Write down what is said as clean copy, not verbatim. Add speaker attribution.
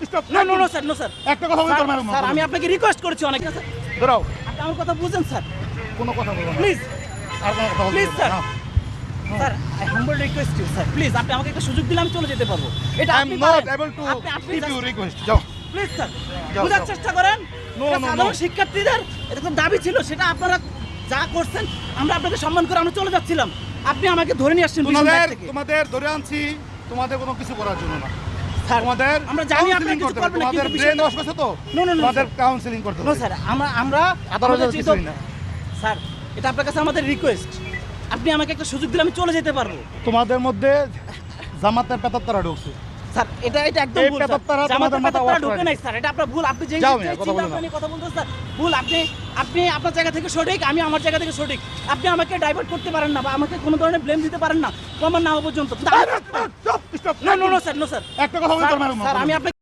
Speaker 1: Stop
Speaker 2: no no no sir no sir
Speaker 1: একটা কথা বলি তোর ম্যাডাম
Speaker 2: স্যার আমি আপনাকে রিকোয়েস্ট করেছি অনেক স্যার
Speaker 1: দাঁড়াও
Speaker 2: আপনি আমার কথা বুঝেন স্যার
Speaker 1: কোনো কথা বলবো না
Speaker 2: প্লিজ
Speaker 1: আর কোনো কথা বলবো
Speaker 2: Please, sir.
Speaker 1: না
Speaker 2: sir I humble request you sir please আপনি আমাকে একটা সুযোগ দিলে আমি চলে যেতে পারবো এটা
Speaker 1: আই এম
Speaker 2: আপনি
Speaker 1: নট এবল টু
Speaker 2: আপনি
Speaker 1: গিভ ইউ রিকোয়েস্ট যাও
Speaker 2: প্লিজ স্যার
Speaker 1: যাও,
Speaker 2: বোঝার
Speaker 1: যাও।
Speaker 2: চেষ্টা করেন
Speaker 1: No,
Speaker 2: এটা
Speaker 1: no,
Speaker 2: সাধারণ
Speaker 1: no.
Speaker 2: শিক্ষার্থীদের এটা তো দাবি ছিল সেটা আপনারা যা করছেন আমরা আপনাকে সম্মান করে আমরা চলে যাচ্ছিলাম আপনি আমাকে ধরে নিয়ে আসছেন পিছন দিক থেকে
Speaker 1: তোমাদের ধরে আনছি তোমাদের কোনো কিছু করার জন্য না
Speaker 2: স্যার
Speaker 1: তোমাদের
Speaker 2: আমরা জানি
Speaker 1: counseling
Speaker 2: আপনারা কিছু
Speaker 1: করতে হবে,
Speaker 2: করবেন না
Speaker 1: তোমাদের
Speaker 2: কিন্তু
Speaker 1: ব্রেন
Speaker 2: বিষয়টা-
Speaker 1: ওয়াশ করছে তো
Speaker 2: No, no, no,
Speaker 1: তোমাদের
Speaker 2: sir.
Speaker 1: কাউন্সিলিং করতে
Speaker 2: নো
Speaker 1: হবে
Speaker 2: স্যার আমরা
Speaker 1: আদালত
Speaker 2: আমাদের
Speaker 1: কিছুই
Speaker 2: যেহেতু-
Speaker 1: না।
Speaker 2: স্যার এটা আপনার কাছে আমাদের রিকোয়েস্ট আপনি আমাকে একটা সুযোগ দিলে আমি চলে যেতে পারবো
Speaker 1: তোমাদের মধ্যে জামাতের পেতাত্তারা ঢুকছে
Speaker 2: স্যার এটা একদম
Speaker 1: এই
Speaker 2: ভুল
Speaker 1: পেতাত্তারা
Speaker 2: স্যার
Speaker 1: তোমাদের
Speaker 2: জামাতের
Speaker 1: মাথা
Speaker 2: পেতাত্তারা
Speaker 1: wash
Speaker 2: ঢোকে
Speaker 1: করে
Speaker 2: নাই স্যার এটা আপনার ভুল আপনি যেই
Speaker 1: যাও
Speaker 2: যেই
Speaker 1: মিয়া, কথা
Speaker 2: চিন্তা
Speaker 1: বলো না।
Speaker 2: ভাবনা নিয়ে কথা বলতেছেন স্যার ভুল আপনি আপনার জায়গা থেকে সঠিক আমি আমার জায়গা থেকে সঠিক আপনি আমাকে ডাইভার্ট করতে পারেন না বা আমাকে কোনো ধরনের ব্লেম দিতে পারেন না প্রমাণ না হওয়া পর্যন্ত
Speaker 1: stop
Speaker 2: no no no sir no sir
Speaker 1: একটা কথা বলি তোর ম্যাডাম
Speaker 2: স্যার আমি আপনাকে